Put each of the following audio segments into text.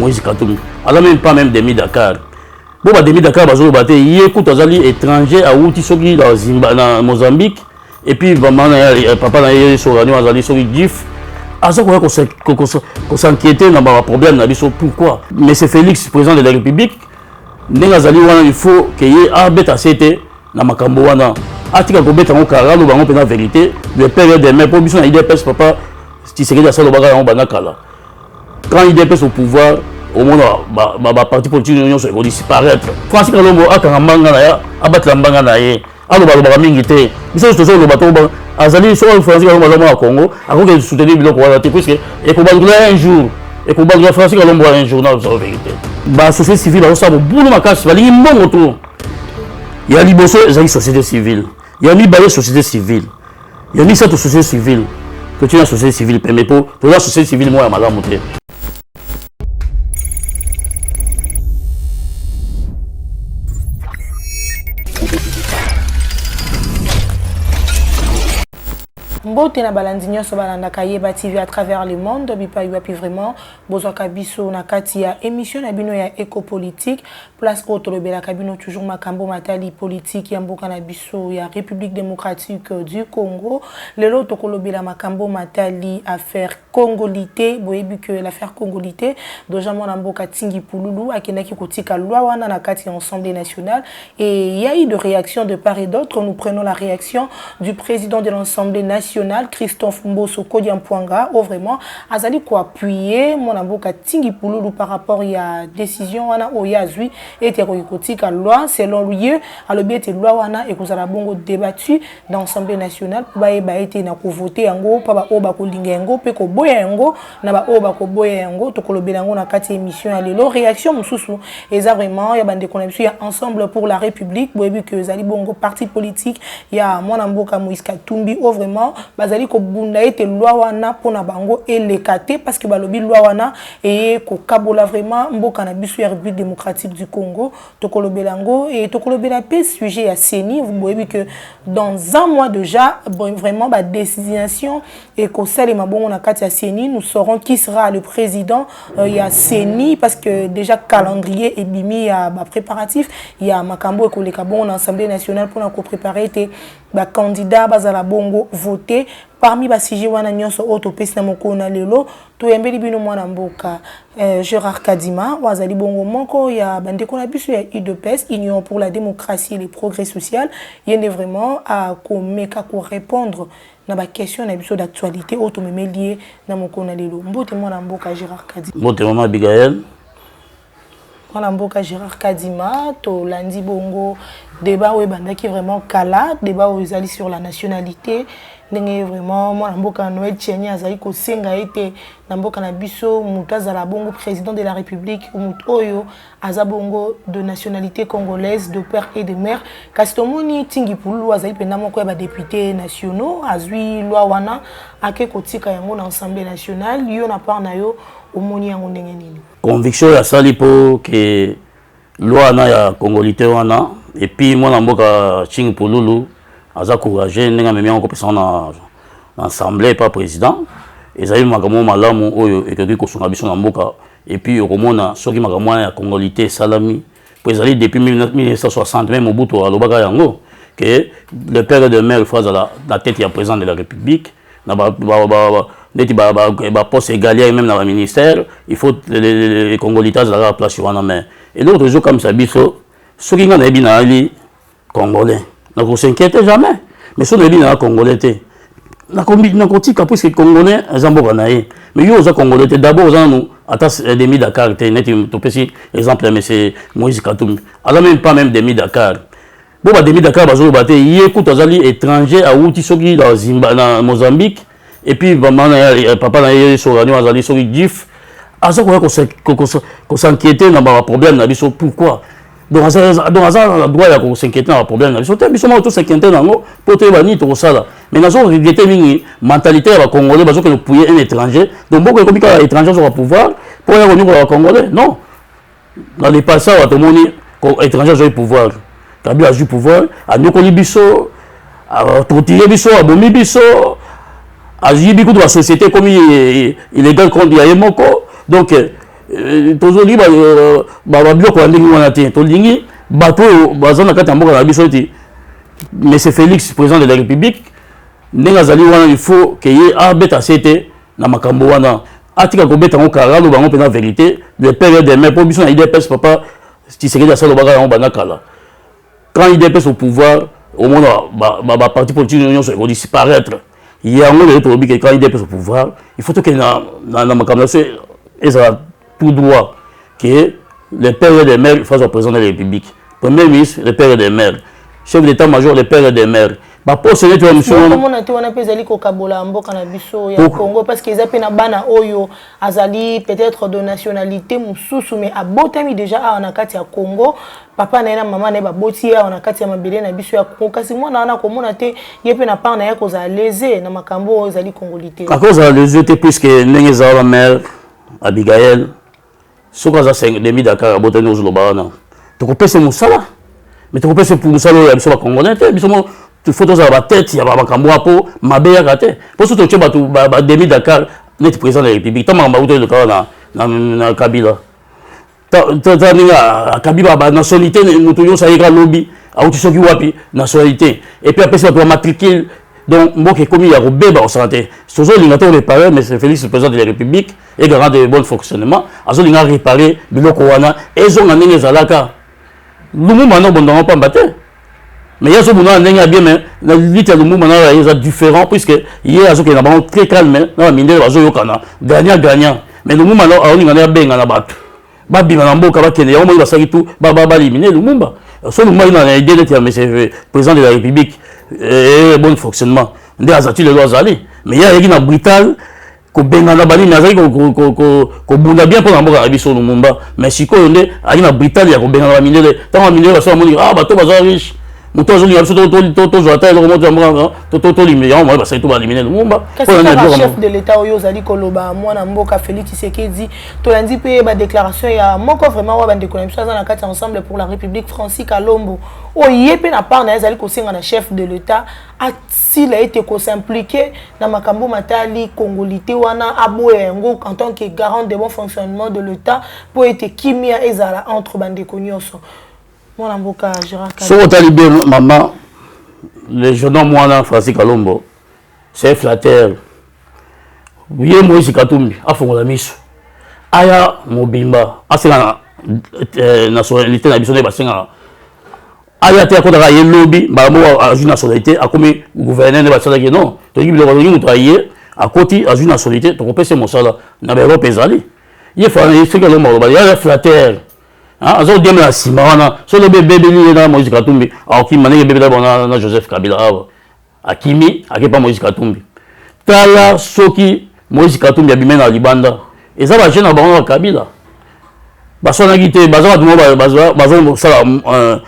Moïse Katumbi. Alors même pas même demi Dakar. Bon bah demi Dakar bazo baté hier écoute azali étranger à outi soki dans Zimbabwe dans Mozambique et puis maman papa na yé sorani azali soki gif. Azo ko s'inquiéter na ba problème na biso pourquoi? Mais c'est Félix président de la République. Nenga azali wana il faut que yé abeta cité na makambo wana. Atika ko beta ngo karalo bango pena vérité. Le père de mes propositions na IDPS papa Tshisekedi asalo baga ngo banakala. Quand IDPS au pouvoir au monde ba parti politique union se disparaître. Francis Kalombo akangambanga na ya abatla mbanga na ye. Alo ba mingi te. Biso to so lo bato ba azali so Francis Kalombo za Congo akoke soutenir biloko wana te puisque et pour battre un jour et pour battre Francis Kalombo un journal de vérité. Ba société civile ba ça boulou makasi ba lingi mbongo to. Ya liboso ezali société civile. Ya mi balé société civile. Ya mi cette société civile. Que tu as société civile mais pour la société civile moi ya malamu te. Mbote na balandi nyonso balandaka Yeba TV à travers le monde bipa yuapi vraiment bozwaka biso na kati ya émission na bino ya éco-politique place autre lobela kabino toujours makambo matali politique ya mboka na biso ya République démocratique du Congo lelo tokolobela makambo matali affaire congolité boyebi que l'affaire congolité doja mona mboka tingi pululu akendaki kotika loi wana na kati ya Assemblée nationale et il y a eu de réactions de part et d'autre. Nous prenons la réaction du président de l'Assemblée nationale Christophe Mbosso Kodiampouanga où vraiment azali ko appuyer mon mboka tingi pululu par rapport à décision wana oyazui et kotika loi selon lui alobi ete loi wana et kozala bongo débattu dans l'Assemblée nationale ba été na ko voter yango pa ba oba ko linga yango pe ko boya yango na ba oba ko boya yango to kolobela yango na kati émission ya lelo réaction mususu eza vraiment ya bande connexion ya ensemble pour la République boyebi que zali bongo parti politique ya mwana mboka Moïse Katumbi ou vraiment bazali ko bunda ete loi wana pona bango elekate parce que balobi loi wana et ko kabola vraiment mboka na biso ya République démocratique du Congo to kolobela yango et to kolobela pe sujet ya CENI vous voyez que dans un mois déjà vraiment ba désignation et ko salema bongo na kati ya CENI nous saurons qui sera le président il y a CENI parce que déjà calendrier et bimi ya ba préparatif il y a makambo ko leka bongo na Assemblée nationale pour ko préparer te ba candidat bazala bongo voter parmi ba sije wana nyonso autopesi na mokona lelo to yembeli bino mwana mboka Gérard Kadima wazali bongo moko ya bandeko na biso ya UDPS Union pour la démocratie et le progrès social yende vraiment à komeka ko répondre na ba question na biso d'actualité automeme lié na mokona lelo mbote mwana mboka Gérard Kadima mbote mama Abigail mwana mboka Gérard Kadima to landi bongo débat où bandaki vraiment kala débat où ils allaient sur la nationalité ndenge vraiment mwana mboka Noël Tcheni azali ko senga ete na mboka na biso mutazala bongo président de la République oyo azabongo de nationalité congolaise de père et de mère kastomoni tingi pulu azali pena moko ya ba députés nationaux azui loi wana ake kotika yango na Assemblée nationale yo na part na yo omoni yango ndenge nini conviction ya sali po que loi na ya congolité wana et puis mwana mboka tingi pululu aza courageux ndenge memi yango kopesa na assemblée pas président ezali makambo malamu oyo ekoki kosunga biso na mboka et puis okomona soki makambo ya congolité salami po ezali depuis 1960 même Mobutu alobaka yango que le père de mère fois la tête ya président de la République na ba poste égalier même dans le ministère il faut les congolais à la place wana mais et l'autre jour comme ça biso soki ngana ebina ali congolais na ko s'inquiète jamais mais so lebi na congolais te na kotika parce que congolais zamboka na ye mais yo za congolais te d'abord za nous atas demi Dakar te net to pesi exemple mais c'est Moïse Katumbi ala même pas même demi Dakar bon ba demi Dakar bazo baté yé écoute azali étranger à outi soki dans Zimbabwe na Mozambique et puis maman papa na ye sorani azali soki gif azo ko s'inquiéter na ba problème na biso pourquoi donc ça droit ya s'inquiéter na problème na biso te biso ma to s'inquiéter nango pour te bani to sala mais nazo regretter mingi mentalité ya congolais bazo que le pouiller un étranger donc beaucoup comme ka étranger sur le pouvoir pour ya ko ba congolais non dans les passats wa to moni étranger sur le pouvoir Kabila a du pouvoir a nyokoli biso a tortiller biso a bomi biso a jibi ko de la société comme illégal contre ya moko donc tozoli biloko ya ndenge wana te tolingi bato oyo baza na kati ya mboka na biso ete monsieur Félix président de la République ndenge azali wana il faut ke ye abeta se te na makambo wana atika kobeta ngo kala aloba ngo mpena vérité le père et des mères mpo biso na idps papa Tshisekedi asalobaka yango banda kala quand idps au pouvoir au monde baparti politique nyonso ekodisparaître yango lelo tolobi ke quand idps au pouvoir il faut toke na makambo na biso ezala tout droit que le père et des mères face au président de la République, premier ministre, le père et des mères, chef d'état-major, le père et des mères. Bah pour ce nettoyer monsieur. Comment on a été on a pu aller au Kabola mboka na biso ya Congo parce qu'ils appellent na bana oyo azali peut-être de nationalité mususu mais abotami déjà en akati ya Congo papa na maman na ba botia en akati ya mabele na biso ya Congo kasi moi na komona te yepe na pa na ya koza lésé na makambo ezali congolité. À cause de lésé te puisque ndenge za la mère Abigail soka za 5 Dakar abotani ozoloba na tokopesa musala mais tokopesa pour musala ya biso ba congolais te biso mo il faut avoir la tête, il y a un cambo pour ma belle raté. Pour ce que tu as demi Dakar, net président de la République. Tant que tu as na Kabila. Kabila ba nationalité, nous ça ira lobby. A où tu sais qui wapi nationalité. Et puis après ça tu vas matriculer. Donc moi qui commis à Robé ba santé. Sozo lingato réparer mais c'est Félix le président de la République et garant de bon fonctionnement. Azo linga réparer biloko wana et zo ngane ezalaka. Lumu mano bondanga pas mbaté. Mais il y a ce moment où bien mais la lutte de mouvement est différent puisque il y a ce qui est très calme dans la mine de gagnant mais le mouvement là on est bien dans la batte babi na mboka ba kene on va ça tout ba éliminer le mumba ce moment il a idée de monsieur président de la République et bon fonctionnement ndé azati le lois aller mais il y a une brutal ko benga na bali nazali ko bunda bien pour na mboka biso le mumba mais siko ndé ali na brutal ya ko benga na mine de tant mine ba so moni ah bato baza riche muto azoli biso to zoata le remonte mboka to limé on va ça tout ba éliminer le mumba chef de l'état oyo zali koloba mwana mboka Félix Tshisekedi to landi pe ba déclaration ya moko vraiment wa bande connexion za na kati ensemble pour la République Francis Kalombo oye pe na part na zali ko singa na chef de l'état s'il a été s'impliquer dans makambo matali congolité wana aboyengo en tant que garant de bon fonctionnement de l'état pour être kimia ezala entre bande konyoso. Mon mboka Gérard Kalombo. So talibé maman le jeune homme moi Francis Kalombo c'est flatteur. Oui Moïse Katumbi afongola miso. Aya mobimba asena nationalité na biso ne basenga. Aya te akoda ye lobby ba mo a une nationalité a comme gouverneur ne ba sala que non. To gibi le ko ngi travailler a côté a une nationalité to ko pese mo sala na ba Europe ezali. Ye fa ye se Kalombo ba ya flatteur. Azo dem la simana so le bébé ni na Moïse Katumbi a qui mané bébé d'abord na Joseph Kabila akimi akepa Moïse Katumbi tala soki Moïse Katumbi abimena libanda eza ba jeune na bango Kabila basona gite baza bazo sala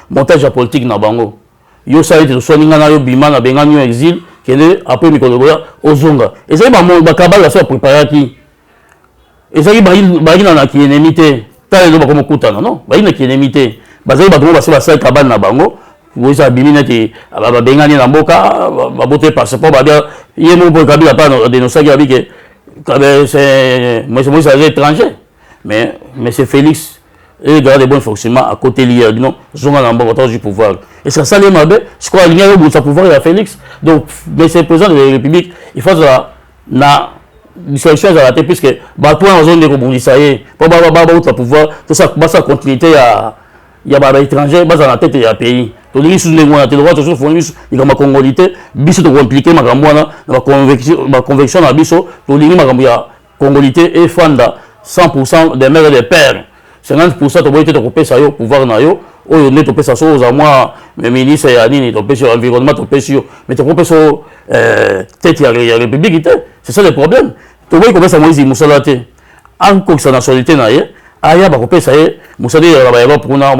montage politique na bango yo sa ite so ninga na yo bima na benga ni exil kende après mikolo boya ozonga eza ba Kabila so préparer ki eza ba na ki ennemi te le ba comme kutana non ba ina ki limité bazali ba ba sa kabana na bango boza bimina te ba bengani na mboka ba bote passeport ba bien yemo pour Kabila pas de nos saga avec c'est moi c'est étranger mais c'est Félix et garde de bon fonctionnement à côté lié non zonga na mboka du pouvoir et ça ça les mabe je crois il y a au bout pouvoir à Félix donc mais c'est président de la République il faut na discussion à la tête puisque bateau en zone de rebondissage pour ba pouvoir tout ça ba sa continuité ya ba étranger ba na tête ya pays to li sous les mois te droit toujours faut il comme congolité biso to compliqué makambo na conviction na biso to li makambo ya congolité et fanda 100% des mères et des pères 50% to boite to kopesa yo pouvoir na yo oyo ne to pesa so za moi mais ministre ya nini to pesa environnement to pesa yo mais to kopesa tête ya république c'est ça le problème to voyez comment ça Moïse Moussala te encore sa nationalité na ye aya ba kopesa ye Moussala ya ba ya pour na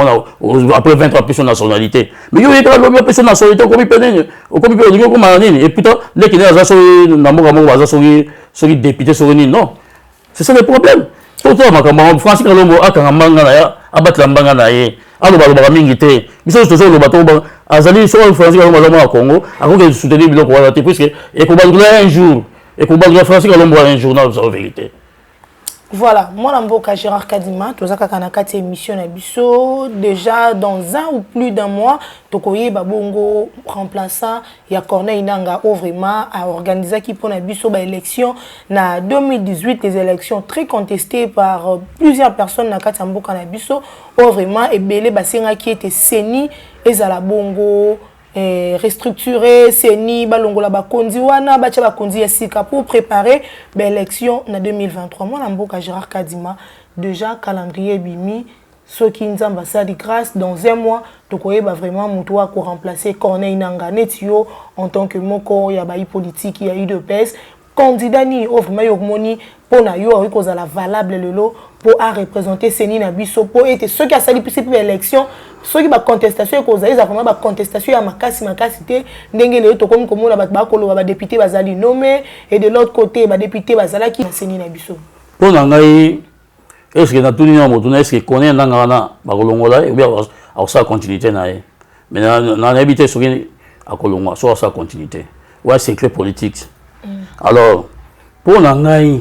après 23 personnes nationalité mais yo yeka lo personne nationalité ko mi penene ko mi pe ko ma nini et putain les qui na so na mboka mo ba so qui député so nini non c'est ça le problème tout makambo Francis Kalombo akanga manga na ya abatla mbanga na ye aloba ba mingi te biso to so lo bato ba azali so Francis Kalombo za Congo akoke soutenir biloko wala te puisque et ko ba un jour et pour battre Francis Kalombo un journal de la vérité. Voilà, moi Namboka Gérard Kadima, tout ça quand on émission na biso déjà dans un ou plus d'un mois, tokoye babongo remplaçant ya Corneille Nanga vraiment a organisé qui pour na biso ba élection na 2018 des élections très contestées par plusieurs personnes na kati Mboka na biso, vraiment ebele basenga qui était seni ezala bongo restructuré seni balongola bakonzi wana bacha bakonzi ya sika pour préparer l'élection na 2023 moi Namboka Gérard Kadima déjà calendrier bimi ceux qui nzamba ça de grâce dans un mois tokoye ba vraiment muto ko remplacer Corneille Nanga netio en tant que moko ya ba politique ya UDPS candidat ni vraiment yomoni pona yo ko za la valable lelo pour à représenter seni na biso pour être ceux qui a sali pour l'élection ceux qui ba contestation ko za vraiment ba contestation ya makasi te ndenge le to comme komona ba kolo ba député bazali nommé et de l'autre côté ba député bazala qui seni na biso pona ngai est-ce que na tout ni mo est-ce que connaît ndanga na ba kolongola ou bien a sa continuité na e mais na habité sur a kolongola so sa continuité ouais c'est clair politique. Alors pour ngai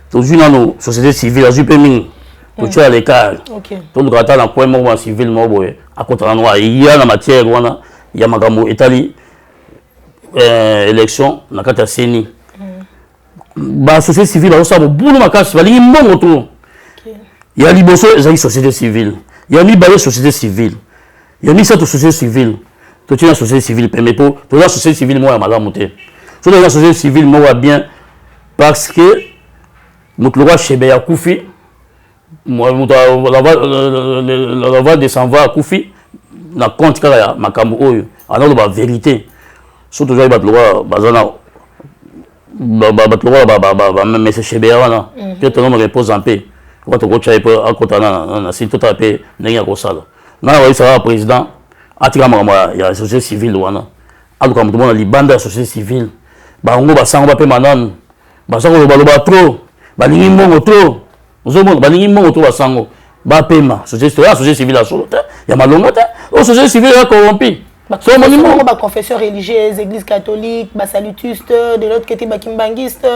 toujours dans nos sociétés civiles à Jupéming pour tuer l'écart tout le gata dans point moment civil mo boy à côté de noir il y a la matière wana il y a magamo Italie élection na kata seni ba société civile on ça boulot makasi bali mbongo to il y a liboso ezali société civile il y a mibale société civile il y a mis cette société civile to tuer la société civile mais pour la société civile moi ya malamu te so la société civile moi va bien parce que notre roi Chebe ya Koufi moi la voix descend à Koufi na compte kala makambo oyo alors la vérité surtout toujours ba loi bazana ba même c'est Chebe wana que ton homme repose en paix quand on gocha peu à côté na si tout à paix n'enga ko sala na wa ça président atika mama ya société civile wana aluka mutu mona libanda ya société civile bango basango ba pe manan basango ba trop balingi mbongo trop ozomona balingi mbongo trop basango ba pema société civile solo te ya malonga te o société civile ya corrompu so moni mo ba confession religieuse église catholique ba salutiste de l'autre côté ba kimbangiste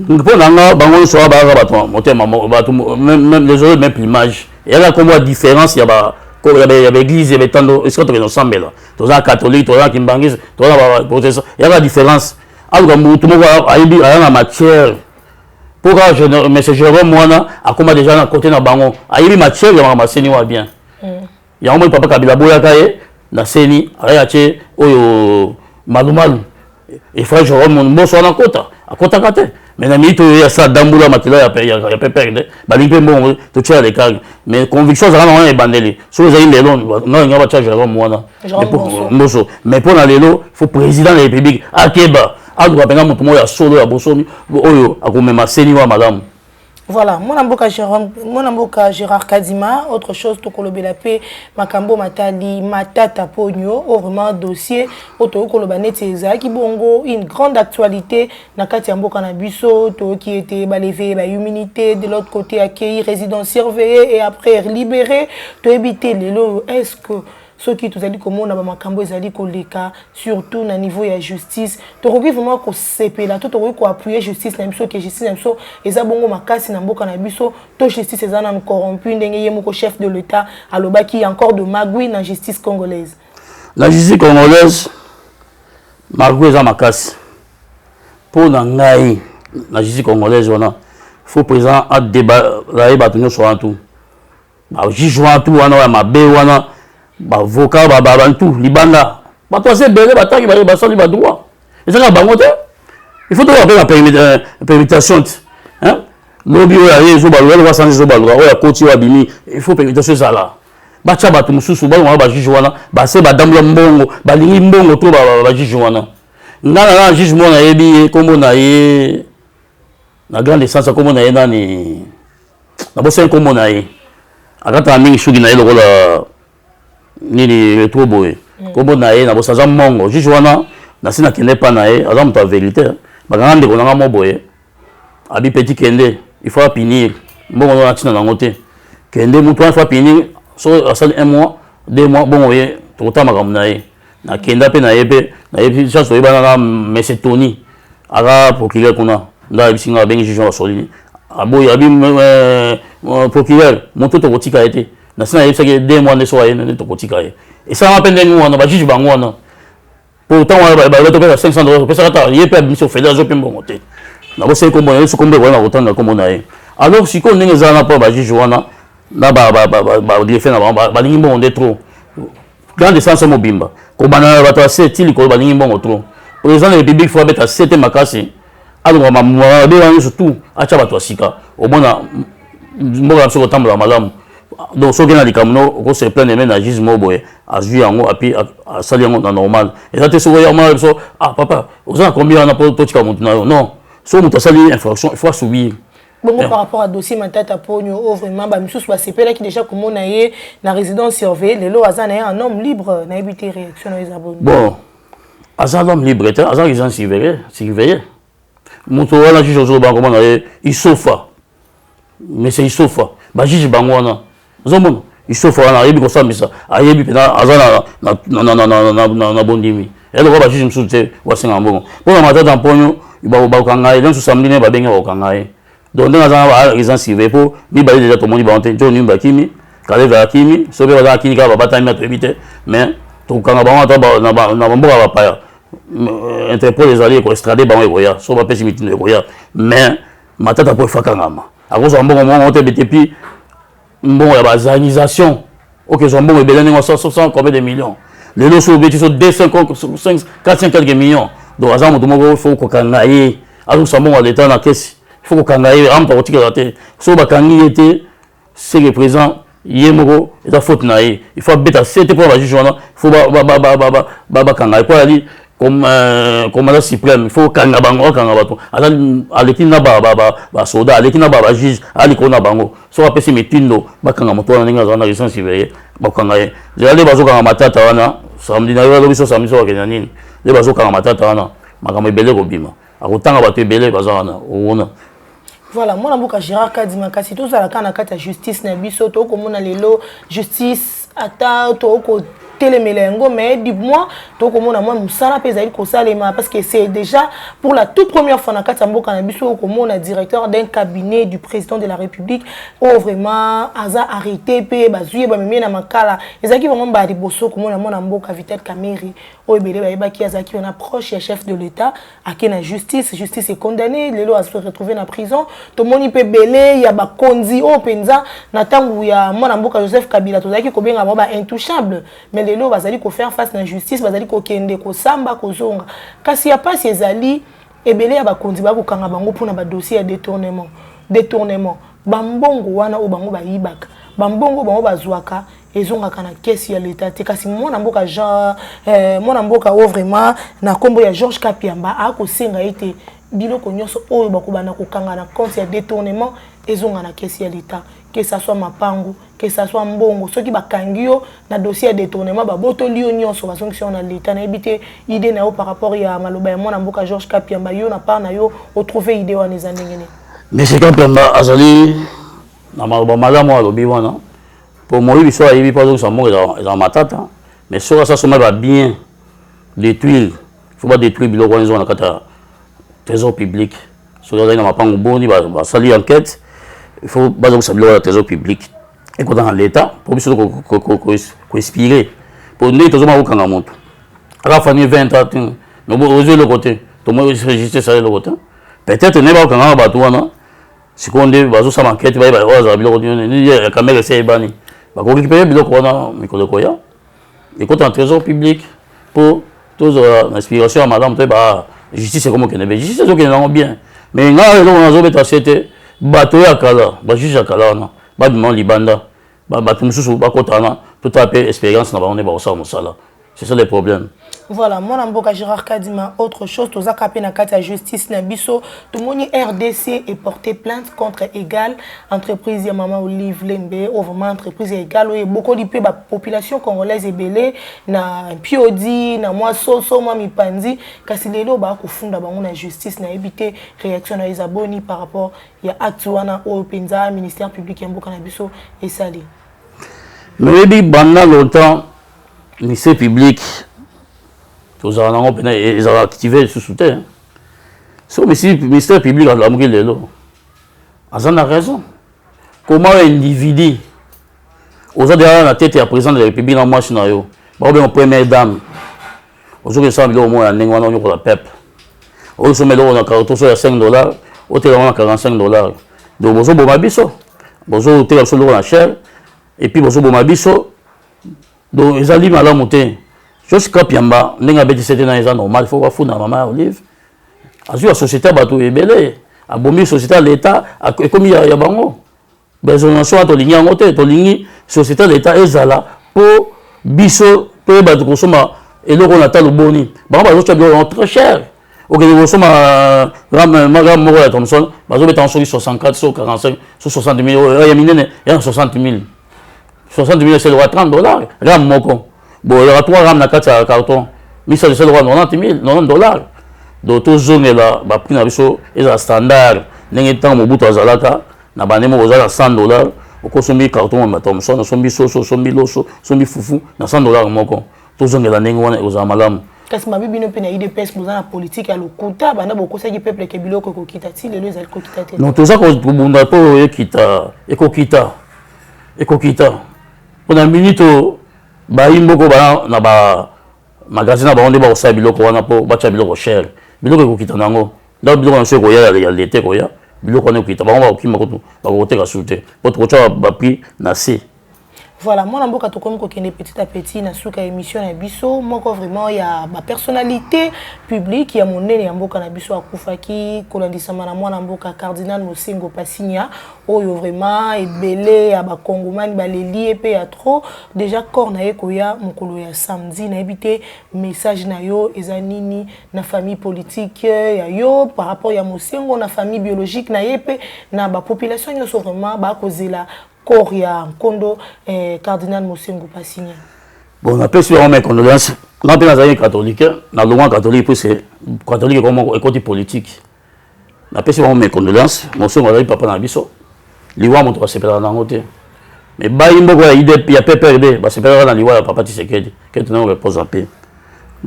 pour nanga bango so ba bato motema bato même les autres même l'image et là comme la différence ya ba il y a l'église, il y a tant est-ce que tu es ensemble là? Tu es catholique, tu es kimbangiste, tu es protestant. Il y a la différence. Alors tout le monde a la matière. Pourquoi mais c'est Jérôme Moana a comment déjà à côté na bango. A une matière il y a maseni wa bien. Il y a un papa Kabila Boya kaye na seni ayache oyo malumalu. Et frère Jérôme mon bosso na kota. A kota kate. Mais na mito ya sa dambula matila ya perdre ba limpe bon to tia les cartes mais conviction ça na on bandeli so za ile lon na ngaba tia Jérôme Moana mais pour na lelo faut président de la République akeba adwa penga mutu mo ya solo ya bosomi oyo akomema seni wa madame. Voilà, mon amboka Gérard Kadima, autre chose, to kolobela pe makambo matali matata pogno, vraiment dossier, auto kolobanete ezaki bongo, une grande actualité, na kati amboka na biso, to qui était balevé ba immunité, de l'autre côté accueilli, résidence surveillée et après libéré, to éviter les lots, est-ce que ceux qui tous a dit comment on a makambo ezali koleka surtout na niveau ya justice to roki vraiment ko sepela to roki ko appuyer justice na biso que justice na biso eza bongo makasi na mboka na biso to justice eza na corrompu ndenge yemo ko chef de l'état alobaki encore de magui na justice congolaise la justice congolaise magui eza makasi pour na ngai la justice congolaise wana faut présent à débat la ba tunyo so antu ba juge wantu wana wa mabe wana avocat tout libanda bato c'est belé bataki ba sali ba droit et ça bango te il faut trouver la permutation hein lobby ya yezo ba lwa wa sanzo ba lwa ya koti wa bimi il faut permutation ça là ba cha bato mususu ba ba juge wana ba se ba damla mbongo ba lingi mbongo to ba juge wana ngana na juge mona yebi kombo na ye na grande essence kombo na ye nani na bo sen kombo na ye akata mingi shugi na ye lokola nini retro boy kombo na ye na bosaza mongo juge wana na sina kende pa na ye aza muto vérité bakanga ndeko nanga mo boye abi petit kende il faut punir mbongo na tina nango te kende muto il faut punir so asali 1 mois 2 mois bongo ye to makambo na ye na kenda pe na ye pe na ye chance oyeba na monsieur Tony aga procureur kuna nda bisinga bengi juge wa solini aboyi abi procureur moto tokotika été na sina yebisa ke 2 mois ne so aye ne tokotika ye et ça m'appelle des wana ba juge bango wana pourtant on va to pesa $500 pesa ta yepe mission fédération pe mbongo te na bo se ko mbongo so ko mbongo na kotanga ko mona ye alors si ko ndenge za na pa ba juge wana na ba greffe na ba lingi mbongo de trop dans des sens mobimba ko bana ba to setili ko ba lingi mbongo trop président de la République faut mettre 7 makasi alors ma be surtout acha ba to sika au bona mboga so tambola malamu donc ce qui est dans les on se plaint de ménagisme boy a joué en haut puis à salir en normal et ça te souvient moi ah papa vous avez combien on a pour tout cas non so muta sali infraction il faut subir bon par rapport à dossier matata ponyo vraiment ba misus ba CPL qui déjà comme on a eu na résidence surveillée les lois azana un homme libre na éviter réaction les abonnés bon azan homme libre était azan ils ont surveillé muto wala juge au banc comment il sofa mais c'est il sofa ba juge bango wana zomon il se fera na yebi ko samisa ayebi pena azana na bondimi ele ko ba juge msute wasinga mbongo pour matata mponyo ba kanga ile nsu samedi ne ba benga ba kanga e donc ndanga za ba raison civé pour ni ba déjà to moni ba onte joni ba kimi kale va kimi so be ba kini ka ba batami to ebite mais to kanga ba wata ba na mboka ba pa Interpol les alliés ko extrader ba ko ya so ba pesi mitino ko ya mais matata po fakanga ma akozo mbongo mo onte bitepi bon la basanisation ok son bon rebelle n'est 160 combien de millions les lots sont 250 400 quelques millions donc azam tout monde faut ko kangaye alors son bon à l'état na caisse il faut ko kangaye am pas otika te so ba kangi était c'est le présent yemoko et la faute nae il faut bêta c'était pour la juge il faut ba kangaye quoi ali comme commandant suprême il faut kanga bango kanga bato aleki na ba soda aleki na ba juge ali ko na bango so apesi mitindo bakanga moto na ninga zana licence surveillée bakanga ye les bazo kanga matata wana samedi na yo biso samedi so kenya nini les bazo kanga matata wana makamo ebele ko bima akotanga bato ebele bazo wana ona voilà moi na mboka Gérard Kadima kasi to zala kana kata justice na biso to ko mona lelo justice ata to ko télémélengo mais dis-moi donc comment moi musala pesa il kosalema parce que c'est déjà pour la toute première fois na kata mboka na biso comme on a directeur d'un cabinet du président de la République oh vraiment aza arrêté pe bazuye ba meme na makala ezaki vraiment ba riboso comme on a mona mboka Vital Kamerhe oh ebele ba yebaki azaki on approche chef de l'État à la justice est condamné les lois à se retrouver na prison to moni pe belé ya ba konzi oh penza na tangu ya mona mboka Joseph Kabila to zaki ko benga ba intouchable mais lelo bazali ko faire face na justice bazali ko kende ko samba ko zonga kasi ya pasi ezali ebele ya bakonzi ba ko kanga bango pona ba dossier ya détournement bambongo wana o bango ba yibaka bambongo bango bazwaka ezonga kana kesi ya l'état te kasi mona mboka Jean mona mboka o vraiment na kombo ya Georges Kapiamba a ko senga ete biloko nyonso oyo bakobana ko kanga na compte ya détournement ezonga na kesi ya l'état que ça soit mapango que ça soit mbongo ceux qui bakangi yo na dossier de détournement ba boto lio nyonso ba sanction na l'état na ebité idée na yo par rapport ya maloba ya mwana mboka Georges Kapiamba yo na part na yo o trouver idée wana ezandengene mais c'est quand Kapiamba azali na maloba malamu alobi wana pour moi il soit yebi pas donc ça mo dans matata mais ça soma va bien détruire faut pas détruire biloko wana na kata trésor public so là na mapango boni ba sali enquête il faut pas donc ça le trésor public et quand dans l'état pour biso ko inspirer pour nous tous ma okanga moto ala fani 20 ans no oser le côté to moi register ça le côté peut-être ne ba okanga ba tuana sikonde bazo sa enquête ba ba oza biloko ni ya caméra c'est bani ba ko récupérer biloko wana mikolo koya et quand en trésor public pour tous l'inspiration à madame te ba justice comme que ne justice donc non bien mais nga lo na zo beta c'était bato ya kala ba juge ya kala na ba bima libanda ba bato mususu ba kotana tout à fait expérience na ba on est ba ça mosala c'est ça le problème voilà mon mboka Gérard Kadima autre chose toza kapé na kati ya justice na biso tout moni RDC est porté plainte contre Égal entreprise ya Mama Olive Lembe ou vraiment entreprise Égal et beaucoup de la population congolaise est belé na Piodi na moi soso moi mipanzi kasi lelo ba ko funda bango na justice na éviter réaction na Isaboni par rapport ya actuana au penza ministère public ya mboka na biso et sali mais bi banda longtemps ministère public tous en ont ils ont activé ce soutien. So, mais si le ministère public a l'amouillé les lots, Azan a raison. Comment un individu, aujourd'hui, la tête est président de la République dans le marché, une première dame, aujourd'hui, ça, au moins, il y a un peuple. Aujourd'hui, on a 5 $, on a 45 $. Donc, vous avez un biso, vous avez un cher, et puis vous avez un biso. Donc, ils ont dit, madame, monter. Je suis capiamba, n'est pas bêtise, c'est normal, il faut voir dans maman Olive. La société a tout ébélé. A bombi société l'État, comme il y a bango. Ben, on a soit to ligni en côté, to ligni société l'État ezala pour biso pour battre consommer et le on attend le boni. Bah bah l'autre bien très cher. OK, nous sommes à Ram Moro Thompson, bah on met en 64, 45, 60 000 euros. Il y a mine, il y a 60 000. 60 000 c'est le droit $30. Ram Moko. Bon, il y aura 3 Ram na carton. Mais ça c'est le droit $90. Donc tout zone là, bah prix na biso est standard. N'engé temps mobutu azalaka, na banemo ozala $100. Oko sombi carton ma Thomson, sombi soso, sombi loso, sombi fufu na $100 moko. Tout zone là n'engé wana ozala malamu. Kasi mabibi no pe na IDPS boza na politique ya lokuta, bana bokosa ki peuple ke biloko ko kita ti lelo ezali ko kita te. Non tout ça ko bunda po ekita, ekokita. Ekokita. Pona minito ba imboko ba na ba magasin na ba onde ba osala biloko wana po ba cha biloko cher. Biloko ekokita nango. Ndaw biloko na seko ya l'été ko ya. Biloko na ekokita ba on okima ko ba ko teka sute. Po to cha ba prix na C. Voilà, moi, je suis petit à petit dans la émission de Bisso. Moi, vraiment, il y a ma personnalité publique. Il y a mon nez, il y a mon Bisso à Koufaki, Kolandisama, moi, il Cardinal Mosengo Passinia. Oh, vraiment, et belé, il y a Congoman, il y a trop. Déjà, Kornae Koya, mon colo ya samedi, n'a habité message na yo, ezanini, na famille politique, ya yo, par rapport à Mosengo, na famille biologique, na yepe, na ba population, ils sont vraiment, ba causer la. Koria, Kondo, Cardinal Mosengo Passinia. Bon, on appelle sur mes condoléances. On appelle les amis catholiques. Dans le monde catholique, puis c'est catholique comme un côté politique. On appelle sur mes condoléances. Mon son va papa dans biso. Liwa mon toi c'est pas dans côté. Mais bah il y a PPRD, bah c'est pas dans liwa papa Tshisekedi. Quand on repose en paix.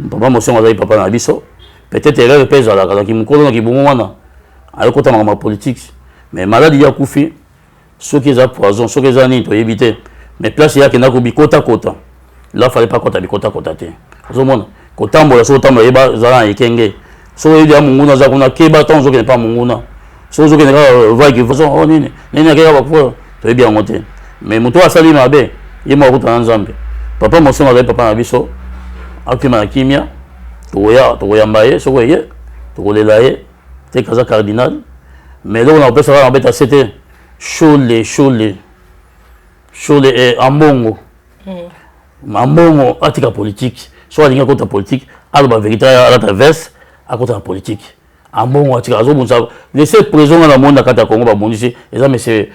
Papa mon son va papa dans biso. Peut-être erreur pèse à la qui me colonne qui bon wana. À côté de ma politique. Mais maladie ya koufi. Ceux qui ont poison, ceux qui ont nid, pour éviter. Mais place, il y a qui n'a qu'au kota kota. Là, il ne fallait pas kota kota kota. Vous voyez, kota mbola, so tamba yeba zala ekenge. So il y a munguna za kuna keba tant zo qui n'est pas munguna. So zo qui n'est pas voix qui façon oh nini nini akela ba kwa. Tu es bien monté. Mais muto asali mabe, yema kuta nzambe. Papa mo songa papa na biso. Akima kimia. To mbaye, so yeye. To lelaye. Te kaza cardinal. Mais là on a appelé ça en bête à c'était Chole et Ambongo. Ambongo, atika politique. Soit il y a contre politique, alba vérité à la traverse, à côté de la politique. Ambongo, atika, laissez prison dans le monde à Kata Congo, Babondisi, et ça, mais c'est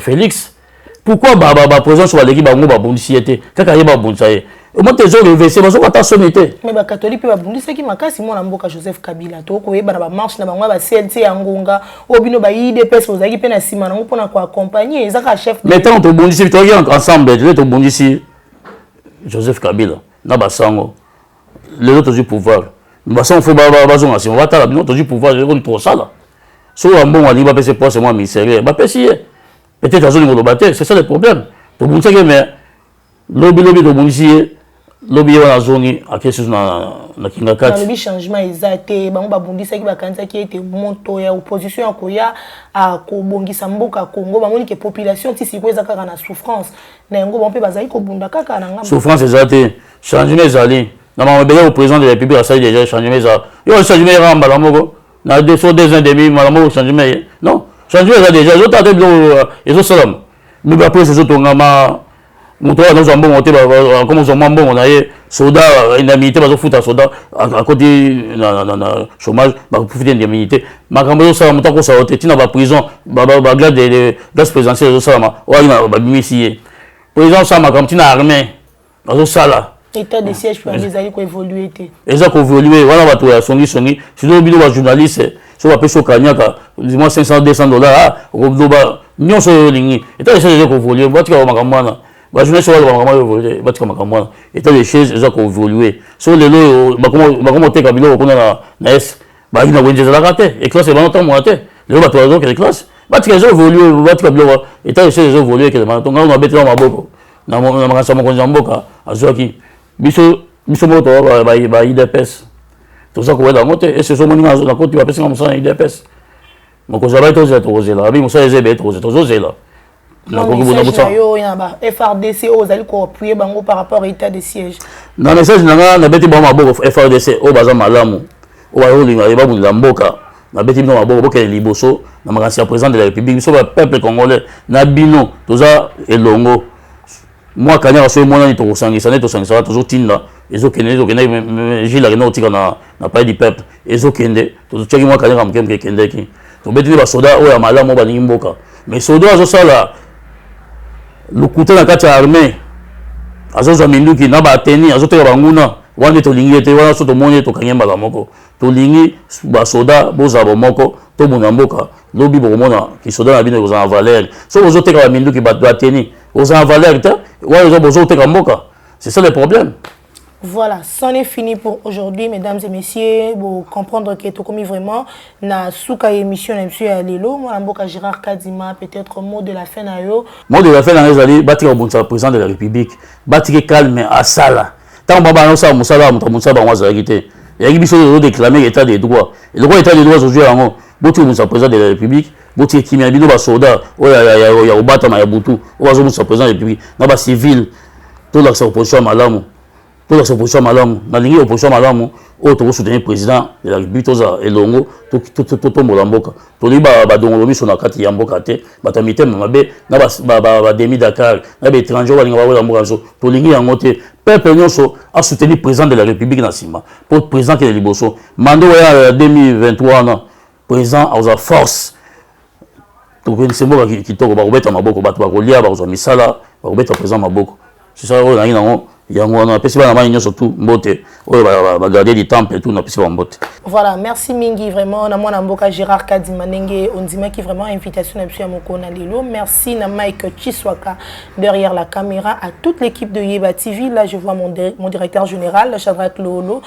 Félix. Pourquoi Baba présent sur l'équipe Bango, Babondisi était, quand il y a Babondisi? Moi, tu es reversé, mais je suis sonité. Mais les catholiques, c'est qui m'a cassé, moi, je Joseph Kabila. Tu vois, il y a une marche, il y a un CNT, Angonga, il y a un IDPS, il y a un Sima, pour accompagner, il y a un chef. Mais tant que tu es tu regardes ensemble, tu es ici, Joseph Kabila, Nabasango, les autres du pouvoir. Nous il faut baser si on va t'aller, nous du pouvoir, je pour ça là. Si on bon, on dit, c'est pas moi, ministère, peut-être à zone de bataille, c'est ça le problème. Tu es mais lobby de Bonisier, lobby wana zoni akesi na kinga kati. Lobby changement ezate bango babundisa ki bakanza ki ete monto ya opposition akoya a ko bongisa mboka Congo bamoni ke population ti sikweza kaka na souffrance na yango bompe bazali ko bunda kaka na ngamba. Souffrance ezate changement ezali na mabele au président de la République a sali déjà changement ezali. Yo changement ramba la moko na 2 ans et demi malamo changement non changement ezali déjà zo tate bilo ezo salam. Mais après ces autres ngama Moutoua dans un bon côté, comme on a un bon, on a soda, indemnité, parce que fout à soda, à côté, chômage, profiter d'indemnité. Ma campagne, ça, mon temps qu'on s'est retraité dans la prison, bagarre de gaz présidentiel, ça, on a ici. Président, ça, ma campagne armée, dans ça là. État de siège pour les années qui évoluent. Exact, évolué, voilà, on va sonner. Si nous sommes journalistes, si on va payer au Kanyaka, dis-moi $500, $200, ah, on va nous sommes lignés. État de siège qui évolue, on va dire qu'on va je ne sais pas état des choses ils ont évolué sur les lots comment monter Kabila on a na S bah il a wenjeza la raté et classe c'est pas temps monter Les bateaux ont quelle classe. Batika les évolué, batika blowa. Et t'as essayé les évoluer que les matos. On a bêté dans ma boco. Dans ma race, mon conjamboka. À ce qui. Biso moto, bah, IDPS. Tout ça qu'on voit dans la montée. Et ce sont mon la côte, tu vas passer comme ça, IDPS. Mon cousin va être aux zéla. Abi, mon ça, les aux zéla. Non, il y a FRDC aux alliés qui ont appuyé par rapport à l'état de siège. Dans le message, on a bêté bon ma boco, FRDC, au bazar malamu. Au bazar, il va y avoir na beti bino maboko boke liboso na makanisi président de la République so ba peuple congolais na bino toza elongo moi kanya so mona ni to sangisa ne to sangisa toujours tinda ezokende jila kena otika na pays du peuple ezokende to tcheki moi kanya kamke kendeki to beti ba soda o ya malamu ba ningi mboka mais soda azo sala lukuta na kati ya armée azo minduki na ba teni azo teka banguna wana to lingi ete wana so to moni to kanyemba la moko to lingi ba soda boza bo moko to mona mboka lobi bo mona ki soda na bino en valeur so bozo teka ba minduki ba teni en valeur ta wana bozo teka mboka c'est ça le problème. Voilà, c'en est fini pour aujourd'hui, mesdames et messieurs. Vous comprendre que tout comme vraiment na souka émission monsieur Alelo, moi Mboka Gérard Kadima, peut-être mot de la fin na yo. Mot de la fin na ezali bati ko bonsa président de la République, bati ke calme à sala. Tant baba no sa musala musa ba mwaza gité. Ya gibi so de déclamer état des droits. Et le droit état des droits aujourd'hui yango, boti bonsa président de la République, boti kimia bino ba soda, o ya obata ma ya butu, o bazo bonsa président de la République, na ba civil, tout la opposition malamu. Pour la opposition malamu, na lingi opposition malamu, o to soutenir président de la République toza elongo, to molamboka. To li ba dongolo miso na kati ya mboka te, ba tamite mabe na ba demi Dakar, na ba étranger ba linga ba mboka so. To lingi yango te, peuple nyonso a soutenu président de la République na sima. Pour président qui est liboso, mando ya 2023 na président a force. To ko sembo ki to ba robeta maboko ba to ba kolia ba ko misala, ba robeta président maboko. C'est ça on a yango. Voilà, merci Mingi, vraiment. On a mon amboka Gérard Kadimanenge, on dit qui vraiment invitation à Lilo. Merci na Mike Chiswaka derrière la caméra, à toute l'équipe de Yeba TV. Là, je vois mon directeur général, Shadrach Lolo,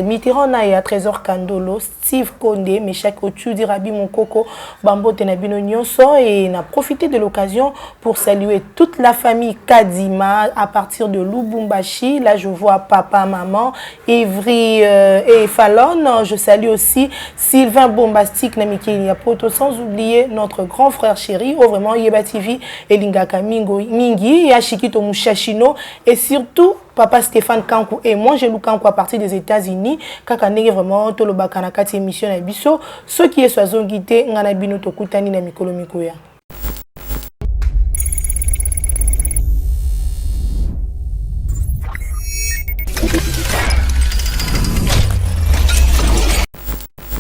Mitterrand Naya, Trésor Kandolo, Steve Kondé, Meshak Ochudi, Rabi Mokoko, Bambo Tenabino Nyonso, et on a profité de l'occasion pour saluer toute la famille Kadima à partir de Lubumbashi. Là, je vois papa, maman, Evry et Fallon. Je salue aussi Sylvain Bombastique, Namiki Niapoto, sans oublier notre grand frère chéri, oh vraiment Yeba TV, Elingaka Mingi, Yashikito Mushashino, et surtout papa Stéphane Kankou et moi, j'ai lu Kankou à partir des États-Unis. Kakanege vraiment, Tolo Bakanakati émission à Bisso. Ce qui est Soazon Guité, Nganabino Tokutani Namikolo Mikoya.